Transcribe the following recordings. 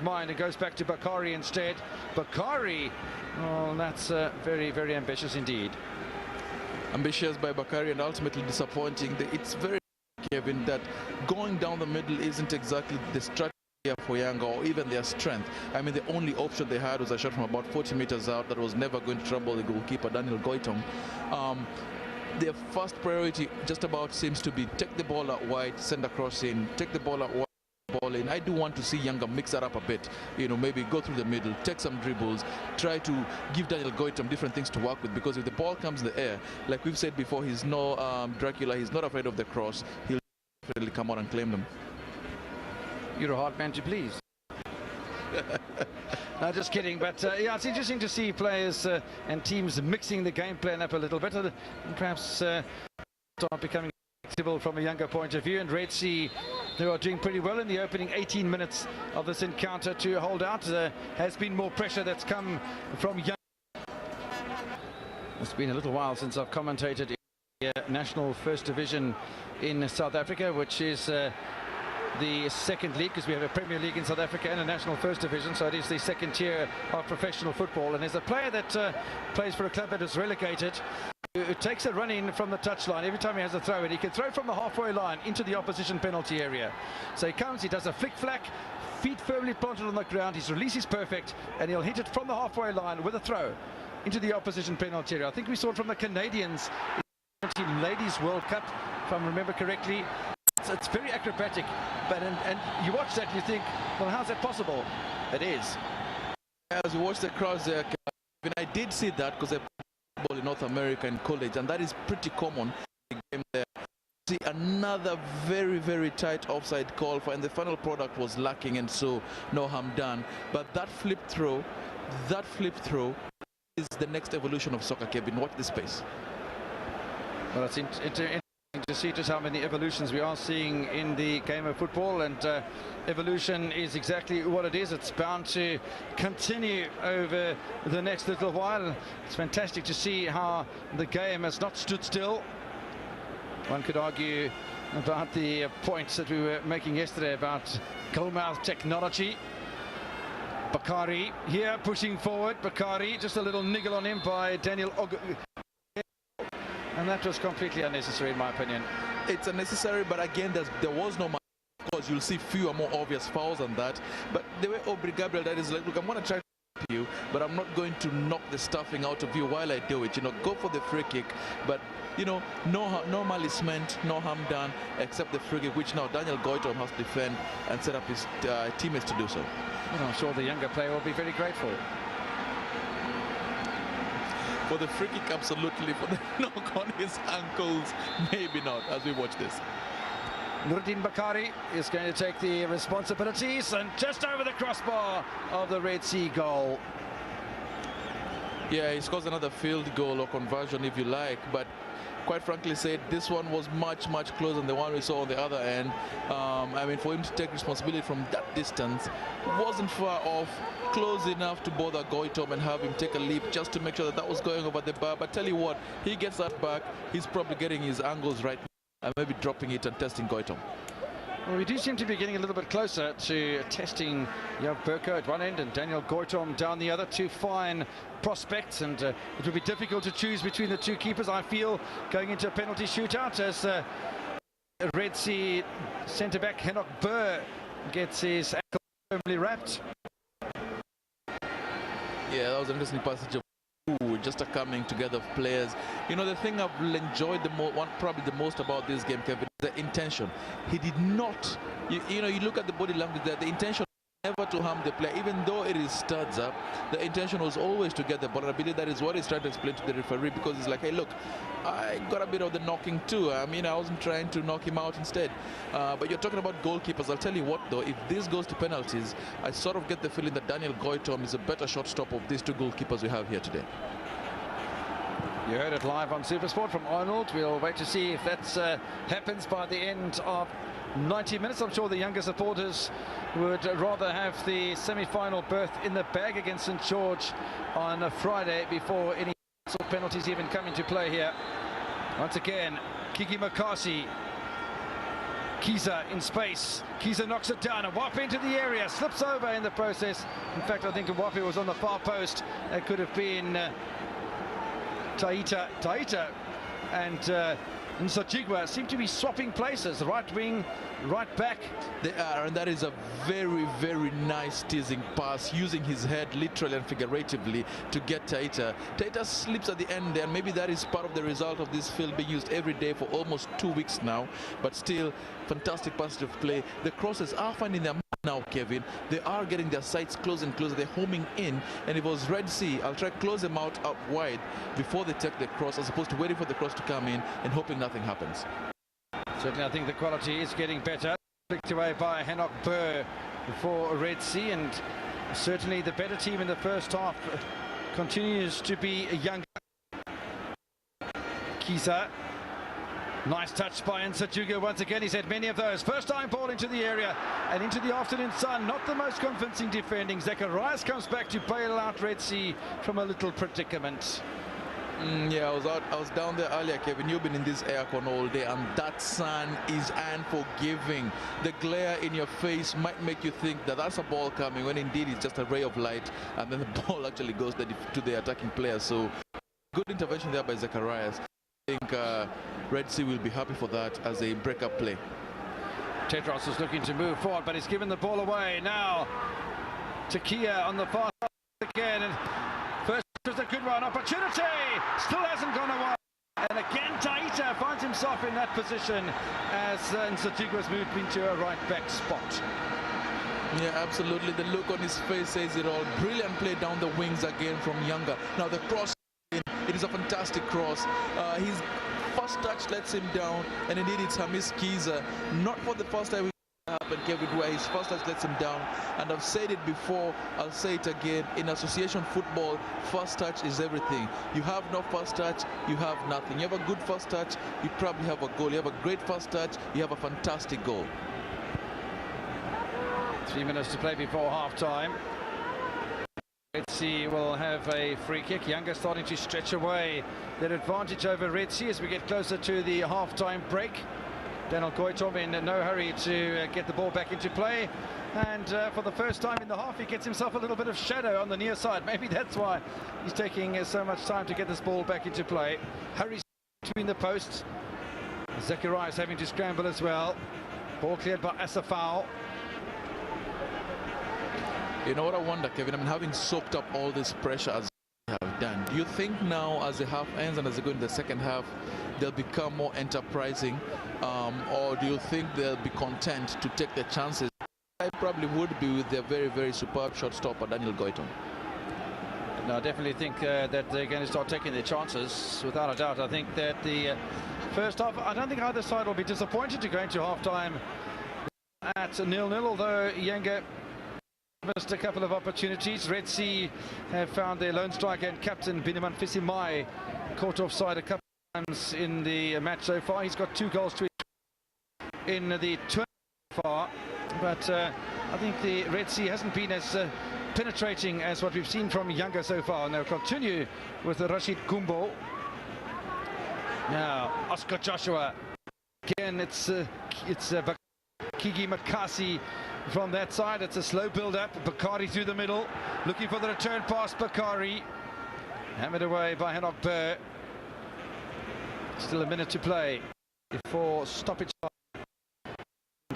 mind and goes back to Bakari instead. Bakari, well, that's very, very ambitious indeed. Ambitious by Bakari and ultimately disappointing. It's very, Kevin, that going down the middle isn't exactly the strategy for Yanga or even their strength. I mean, the only option they had was a shot from about 40 meters out that was never going to trouble the goalkeeper, Daniel Goitom. Their first priority just about seems to be take the ball out wide, send a cross in, take the ball out wide, ball in. I do want to see Yanga mix that up a bit, you know, maybe go through the middle, take some dribbles, try to give Daniel Goitom different things to work with, because if the ball comes in the air, like we've said before, he's no Dracula, he's not afraid of the cross, he'll definitely come out and claim them. You're a hard man to please. No, just kidding, but yeah, it's interesting to see players and teams mixing the game plan up a little bit and perhaps start becoming flexible from a younger point of view. And Red Sea, they are doing pretty well in the opening 18 minutes of this encounter to hold out. Has been more pressure that's come from young. It's been a little while since I've commentated in the National First Division in South Africa, which is the second league, because we have a Premier League in South Africa and a National First Division, so it is the second tier of professional football. And there's a player that plays for a club that is relegated, who takes a run in from the touchline every time he has a throw, and he can throw from the halfway line into the opposition penalty area. So he comes, he does a flick-flack, feet firmly planted on the ground, his release is perfect, and he'll hit it from the halfway line with a throw into the opposition penalty area. I think we saw it from the Canadians in the Ladies World Cup, if I remember correctly. It's very acrobatic, but and you watch that and you think, well, how's that possible? It is. As you watch the crowds there, I did see that because I played football in North America in college, and that is pretty common in the game there. See another very, very tight offside call for, and the final product was lacking, and so no harm done. But that flip throw is the next evolution of soccer, Kevin. Watch the space. Well, it's interesting to see just how many evolutions we are seeing in the game of football, and evolution is exactly what it is. It's bound to continue over the next little while. It's fantastic to see how the game has not stood still. One could argue about the points that we were making yesterday about goalmouth technology. Bakari here pushing forward. Bakari, just a little niggle on him by Daniel and that was completely unnecessary in my opinion. It's unnecessary, but again, there was no, of course you'll see fewer more obvious fouls than that. But the way Aubrey Gabriel, that is like, look, I'm going to try to help you, but I'm not going to knock the stuffing out of you while I do it. You know, go for the free kick, but you know, no malice meant, no harm done, except the free kick, which now Daniel Goitom has to defend and set up his teammates to do so. Well, I'm sure the younger player will be very grateful. For the free kick, absolutely. For the knock on his ankles, maybe not, as we watch this. Nurdin Bakari is going to take the responsibilities, and just over the crossbar of the Red Sea goal. Yeah, he scores another field goal or conversion, if you like, but quite frankly said, this one was much closer than the one we saw on the other end. I mean, for him to take responsibility from that distance, wasn't far off, close enough to bother Goitom and have him take a leap just to make sure that was going over the bar. But tell you what, he gets that back, he's probably getting his angles right now and maybe dropping it and testing Goitom. Well, we do seem to be getting a little bit closer to testing Jav Burko at one end and Daniel Goitom down the other. Two fine prospects, and it will be difficult to choose between the two keepers, I feel, going into a penalty shootout, as Red Sea centre-back Henok Burr gets his ankle firmly wrapped. Yeah, that was an interesting passage of just a coming together of players. You know, the thing I've enjoyed probably the most about this game, Kevin, is the intention. He did not, you know, you look at the body language there, the intention never to harm the player, even though it is studs up. The intention was always to get the ball, and I believe that is what he's trying to explain to the referee, because he's like, hey, look, I got a bit of the knocking too. I mean, I wasn't trying to knock him out instead. But you're talking about goalkeepers. I'll tell you what, though, if this goes to penalties, I sort of get the feeling that Daniel Goitom is a better shortstop of these two goalkeepers we have here today. You heard it live on Supersport from Arnold. We'll wait to see if that happens by the end of 90 minutes. I'm sure the younger supporters would rather have the semi-final berth in the bag against St George on a Friday before any penalties even come into play here. Once again, Kiki Makasi Kiza in space. Kiza knocks it down. Wape into the area, slips over in the process. In fact, I think Wape was on the far post. It could have been Taita and Nsajigwa seem to be swapping places, right wing, right back. They are, and that is a very, very nice teasing pass, using his head literally and figuratively to get Taita. Taita slips at the end there, and maybe that is part of the result of this field being used every day for almost 2 weeks now, but still fantastic positive play. The crosses are finding their now, Kevin. They are getting their sights closer and closer. They're homing in, and if it was Red Sea, I'll try to close them out wide before they take the cross, as opposed to waiting for the cross to come in and hoping nothing happens. Certainly, I think the quality is getting better. Flicked away by Henok Burr for Red Sea, and certainly the better team in the first half continues to be Yanga. Kiza. Nice touch by Nsajigwa once again. He's had many of those. First time ball into the area and into the afternoon sun. Not the most convincing defending. Zacharias comes back to bail out Red Sea from a little predicament. Yeah, I was down there earlier, Kevin. You've been in this aircon all day, and that sun is unforgiving. The glare in your face might make you think that that's a ball coming, when indeed it's just a ray of light, and then the ball actually goes to the attacking player. So good intervention there by Zacharias. I think Red Sea will be happy for that as a breakup play. Tedros is looking to move forward, but he's given the ball away now to Kia on the far side again. And first was a good one, opportunity, still hasn't gone away. And again Taita finds himself in that position as Nsajigwa's moved into a right back spot. Yeah, absolutely. The look on his face says it all. Brilliant play down the wings again from Yanga. Now the cross, it is a fantastic cross. His first touch lets him down, and indeed it's Hamis Kiza. Not for the first time it happened, Kevin, where his first touch lets him down. And I've said it before, I'll say it again. In association football, first touch is everything. You have no first touch, you have nothing. You have a good first touch, you probably have a goal. You have a great first touch, you have a fantastic goal. 3 minutes to play before half-time. Red Sea will have a free kick. Yanga starting to stretch away their advantage over Red Sea as we get closer to the half-time break. Daniel Goitom in no hurry to get the ball back into play. And for the first time in the half, he gets himself a little bit of shadow on the near side. Maybe that's why he's taking so much time to get this ball back into play. Hurries between the posts. Zacharias having to scramble as well. Ball cleared by Asafau. You know what I wonder, Kevin? I mean, having soaked up all this pressure as they have done, do you think now as the half ends and as they go into the second half, they'll become more enterprising? Or do you think they'll be content to take the chances? I probably would be with their very, very superb shot stopper, Daniel Goitom. No, I definitely think that they're going to start taking their chances, without a doubt. I think that the first half, I don't think either side will be disappointed to go into half-time at 0-0, although Yanga missed a couple of opportunities. Red Sea have found their lone striker and captain Biniman Fisimai caught offside a couple of times in the match so far. He's got 2 goals to in the tournament so far, but I think the Red Sea hasn't been as penetrating as what we've seen from Yanga so far, and they'll continue with the Rashid Gumbo. Now Oscar Joshua again. It's Kigi Makasi from that side. It's a slow build-up. Bakari through the middle, looking for the return pass. Bakari hammered away by Henok Burr. Still a minute to play before stoppage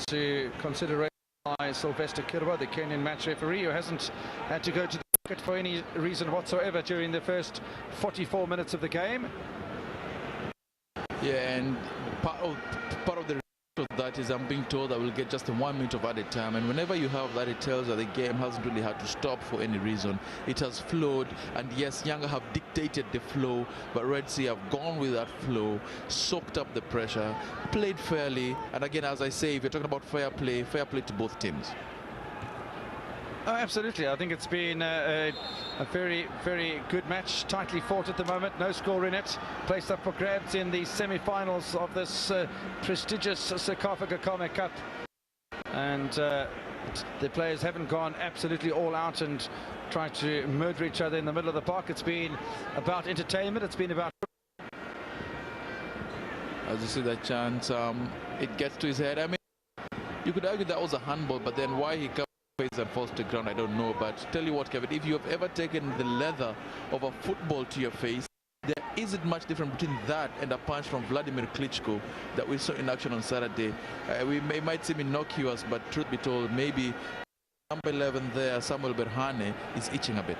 to consideration by Sylvester Kirwa, the Kenyan match referee, who hasn't had to go to the pocket for any reason whatsoever during the first 44 minutes of the game. Yeah, and part of the that is, I'm being told I will get just 1 minute of added time, and whenever you have that, it tells that the game hasn't really had to stop for any reason. It has flowed, and yes, Yanga have dictated the flow, but Red Sea have gone with that flow, soaked up the pressure, played fairly, and again, as I say, if you're talking about fair play to both teams. Oh, absolutely. I think it's been a very, very good match, tightly fought at the moment, no score in it, placed up for grabs in the semi-finals of this prestigious Sekafa Gakame Cup, and the players haven't gone absolutely all out and tried to murder each other in the middle of the park. It's been about entertainment, it's been about... As you see that chance, it gets to his head. I mean, You could argue that was a handball, but then why he covered his face and falls to the ground, I don't know. But tell you what, Kevin, if you have ever taken the leather of a football to your face, there isn't much difference between that and a punch from Vladimir Klitschko that we saw in action on Saturday. It might seem innocuous, but truth be told, maybe number 11 there, Samuel Berhane, is itching a bit.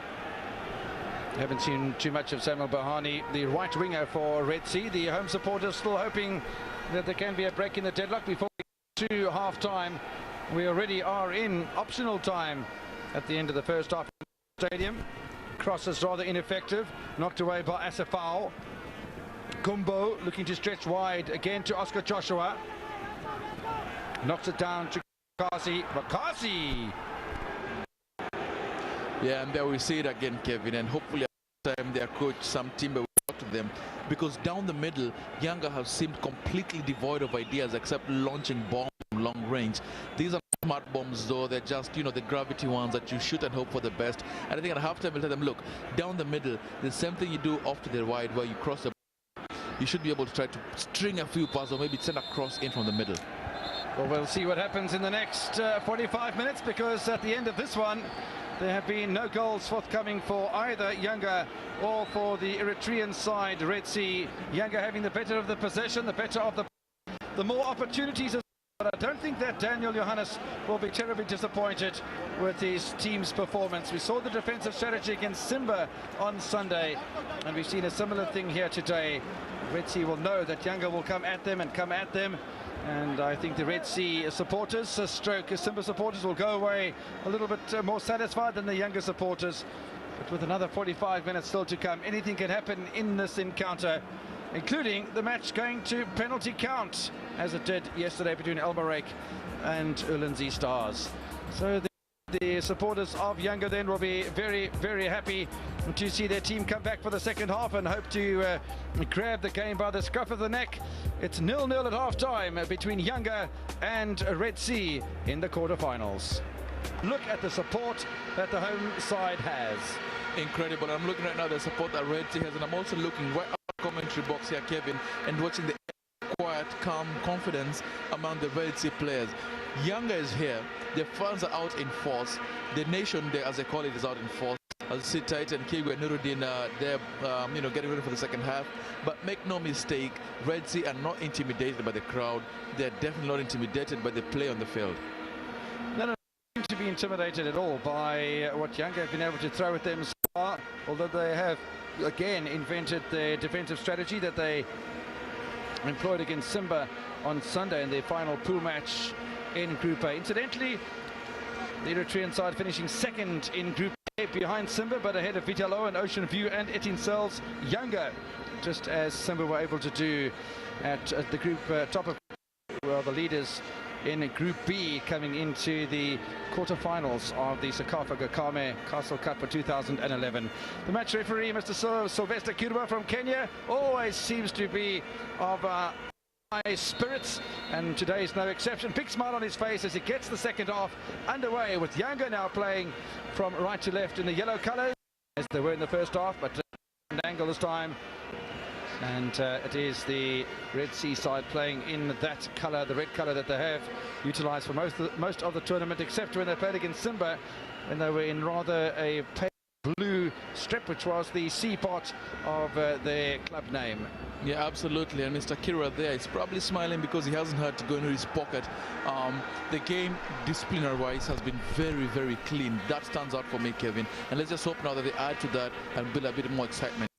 Haven't seen too much of Samuel Berhane, the right winger for Red Sea. The home supporters still hoping that there can be a break in the deadlock before we get to half-time. We already are in optional time at the end of the first half in the stadium. Cross is rather ineffective, knocked away by Asafao. Gumbo looking to stretch wide again to Oscar Joshua. Knocks it down to Bakasi. Bakasi! Yeah, and there we see it again, Kevin, and hopefully at the time their coach, Sam Timber, will talk to them, because down the middle, Yanga have seemed completely devoid of ideas except launching bombs from long range. These are smart bombs, though. They're just, you know, the gravity ones that you shoot and hope for the best. And I think at halftime we'll tell them, look, down the middle, the same thing you do off to the wide where you cross the ball. You should be able to try to string a few passes or maybe send a cross in from the middle. Well, we'll see what happens in the next 45 minutes, because at the end of this one, there have been no goals forthcoming for either Yanga or for the Eritrean side, Red Sea. Yanga having the better of the possession, the better of the more opportunities. But I don't think that Daniel Johannes will be terribly disappointed with his team's performance. We saw the defensive strategy against Simba on Sunday, and we've seen a similar thing here today. Red Sea will know that Yanga will come at them and come at them. And I think the Red Sea supporters, stroke Simba supporters, will go away a little bit more satisfied than the younger supporters. But with another 45 minutes still to come, anything can happen in this encounter, including the match going to penalty count, as it did yesterday between El Marek and Ulinzi Stars. So the supporters of Yanga then will be very, very happy to see their team come back for the second half and hope to grab the game by the scruff of the neck. It's 0-0 at half-time between Yanga and Red Sea in the quarterfinals. Look at the support that the home side has. Incredible. I'm looking right now at the support that Red Sea has, and I'm also looking right at the commentary box here, Kevin, and watching the quiet, calm confidence among the Red Sea players. Yanga is here. The fans are out in force. The nation, as they call it, is out in force. I'll see Titan, Kigo and Nuruddin, they're getting ready for the second half. But make no mistake, Red Sea are not intimidated by the crowd. They're definitely not intimidated by the play on the field. No, seem to be intimidated at all by what Yanga have been able to throw at them so far, although they have again invented their defensive strategy that they employed against Simba on Sunday in their final pool match in Group A. Incidentally, the Eritrean side finishing second in Group A behind Simba, but ahead of Vitalo and Ocean View and Etincelles Yanga, just as Simba were able to do at the group top of, well, the leaders in Group B coming into the quarterfinals of the Sakafa Gakame Castle Cup for 2011. The match referee, Mr. Sylvester Kirwa from Kenya, always seems to be of high spirits, and today is no exception. Big smile on his face as he gets the second half underway, with Yanga now playing from right to left in the yellow colours, as they were in the first half, but angle this time. And it is the Red Sea side playing in that colour, the red colour that they have utilised for most of the tournament, except when they played against Simba, when they were in rather a pale blue strip, which was the C part of their club name. Yeah, absolutely. And Mr. Kira there is probably smiling because he hasn't had to go into his pocket. The game, disciplinary-wise, has been very, very clean. That stands out for me, Kevin. And let's just hope now that they add to that and build a bit more excitement.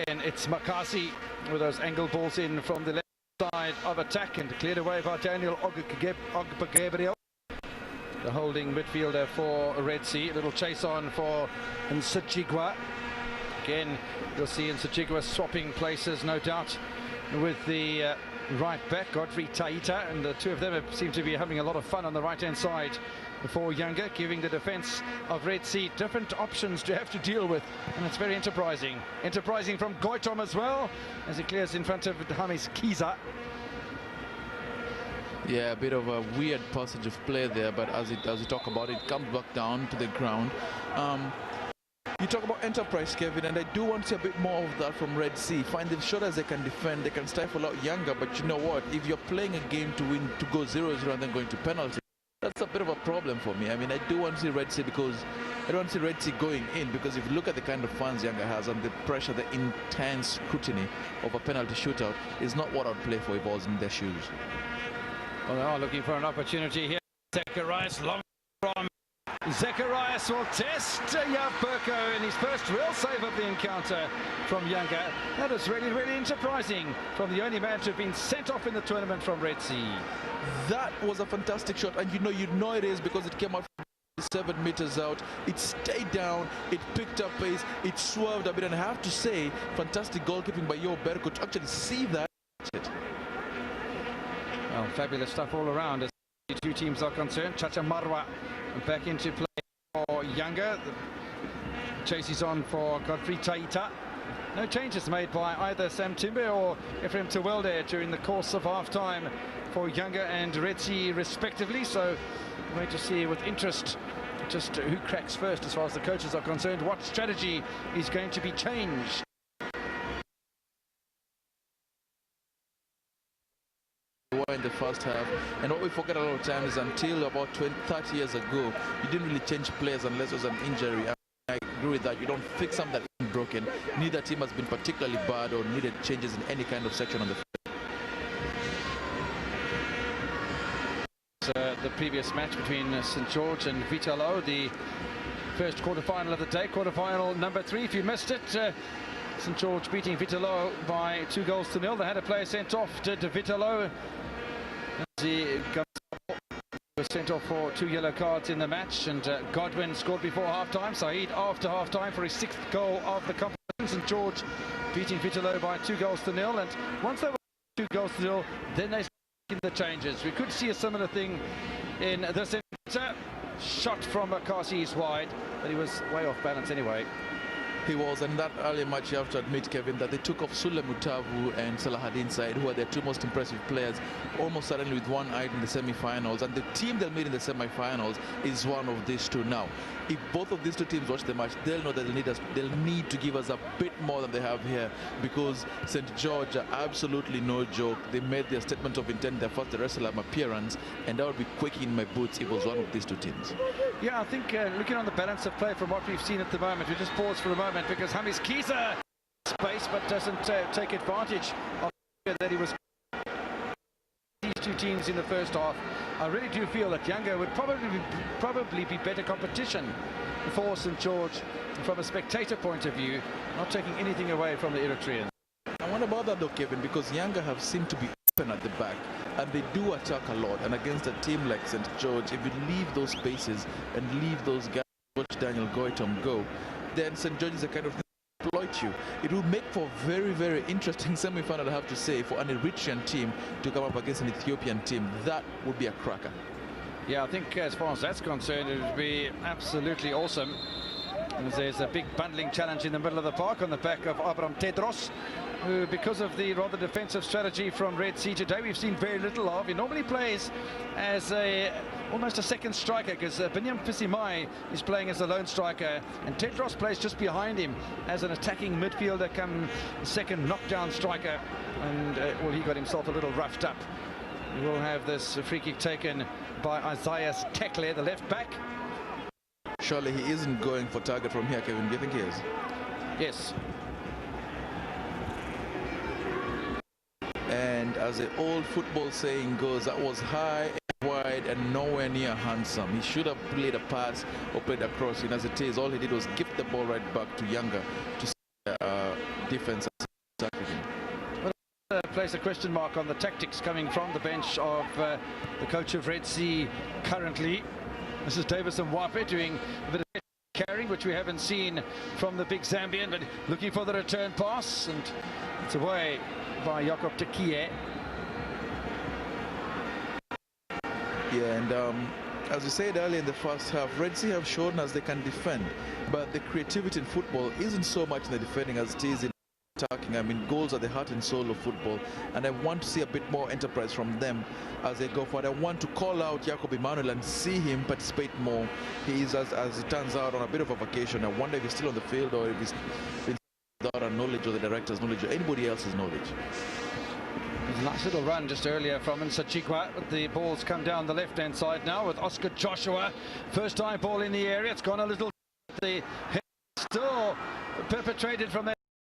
And it's Makasi with those angle balls in from the left side of attack, and cleared away by Daniel Ogbegabriel, the holding midfielder for Red Sea. A little chase on for Nsachigwa. Again, you'll see Nsachigwa swapping places, no doubt, with the right back, Godfrey Taita, and the two of them seem to be having a lot of fun on the right-hand side for Yanga, giving the defence of Red Sea different options to have to deal with, and it's very enterprising. Enterprising from Goitom as well, as he clears in front of Hamis Kiza. Yeah, a bit of a weird passage of play there, but as we talk about it, comes back down to the ground. You talk about enterprise, Kevin, and I do want to see a bit more of that from Red Sea. Find them short as they can defend, they can stifle out Yanga, but you know what? If you're playing a game to win, to go 0-0 and then going to penalty, that's a bit of a problem for me. I mean, I do want to see Red Sea because I don't want to see Red Sea going in, because if you look at the kind of fans Yanga has and the pressure, the intense scrutiny of a penalty shootout is not what I'd play for if I was in their shoes. Well, they are looking for an opportunity here. Zacharias long from. Zacharias will test Jav Burko in his first real save of the encounter from Yanga. That is really, really surprising from the only man to have been sent off in the tournament from Red Sea. That was a fantastic shot, and you know it is because it came out 7 meters out. It stayed down, it picked up pace, it swerved a bit, and I have to say, fantastic goalkeeping by Jav Burko to actually see that. Well, fabulous stuff all around as the two teams are concerned. Chacha Marwa back into play for Yanga. The chase is on for Godfrey Taita. No changes made by either Sam Timber or Ephraim Tewelde during the course of half-time for Yanga and Red Sea respectively. So we're going to see with interest just who cracks first as far as the coaches are concerned. What strategy is going to be changed? In the first half, and what we forget a lot of times is until about 30 years ago, you didn't really change players unless it was an injury. I agree with that. You don't fix something that isn't broken. Neither team has been particularly bad or needed changes in any kind of section on the field. The previous match between St George and Vitalo, the first quarter-final of the day, quarter-final number 3. If you missed it, St George beating Vitalo by 2-0. They had a player sent off to Vitalo. He was sent off for 2 yellow cards in the match, and Godwin scored before half-time. Saeed after half-time for his 6th goal of the competition. St George beating Vitalo by 2-0, and once they were 2-0, then they started the changes. We could see a similar thing in this encounter. Shot from Kasi is wide, but he was way off balance anyway. He was, and that early match you have to admit, Kevin, that they took off Sule Mutavu and Salahadin Said, who are their 2 most impressive players, almost certainly with one eye in the semi-finals, and the team they'll meet in the semi-finals is one of these two now. If both of these two teams watch the match, they'll know that they'll need to give us a bit more than they have here, because St George are absolutely no joke. They made their statement of intent their first Dar es Salaam appearance, and that would be quaking in my boots if it was one of these two teams. Yeah, I think looking on the balance of play from what we've seen at the moment, we just pause for a moment because Hamis Kiza space but doesn't take advantage of that he was these two teams in the first half. I really do feel that Yanga would probably be better competition for St George from a spectator point of view, not taking anything away from the Eritreans. I wonder about that though, Kevin, because Yanga have seemed to be open at the back, and they do attack a lot, and against a team like St George, if you leave those spaces and leave those guys, watch Daniel Goitom go, then St George is a kind of exploit you. It will make for a very, very interesting semi-final, I have to say, for an Eritrean team to come up against an Ethiopian team. That would be a cracker. Yeah, I think as far as that's concerned, it would be absolutely awesome. And there's a big bundling challenge in the middle of the park on the back of Abram Tedros, who, because of the rather defensive strategy from Red Sea today, we've seen very little of. He normally plays as almost a second striker, because Binyam Fisimai is playing as a lone striker, and Tedros plays just behind him as an attacking midfielder come second knockdown striker. And well, he got himself a little roughed up. We will have this free kick taken by Isaias Tekle, the left back. Surely he isn't going for target from here, Kevin. Do you think he is? Yes. And as the old football saying goes, that was high and wide and nowhere near handsome. He should have played a pass or played a cross. And as it is, all he did was give the ball right back to Yanga to defense. Place a question mark on the tactics coming from the bench of the coach of Red Sea currently. This is Davison Wape doing a bit of carrying, which we haven't seen from the big Zambian, but looking for the return pass, and it's away by Jakob Tekie. Yeah, and as we said earlier in the first half, Red Sea have shown us they can defend, but the creativity in football isn't so much in the defending as it is in attacking. I mean, goals are the heart and soul of football, and I want to see a bit more enterprise from them as they go forward. I want to call out Jacob Emmanuel and see him participate more. He is, as it turns out, on a bit of a vacation. I wonder if he's still on the field or if he's been without our knowledge or the director's knowledge or anybody else's knowledge. Nice little run just earlier from Nsachikwa. The ball's come down the left-hand side now with Oscar Joshua. First time ball in the area. It's gone a little. The head still perpetrated from there.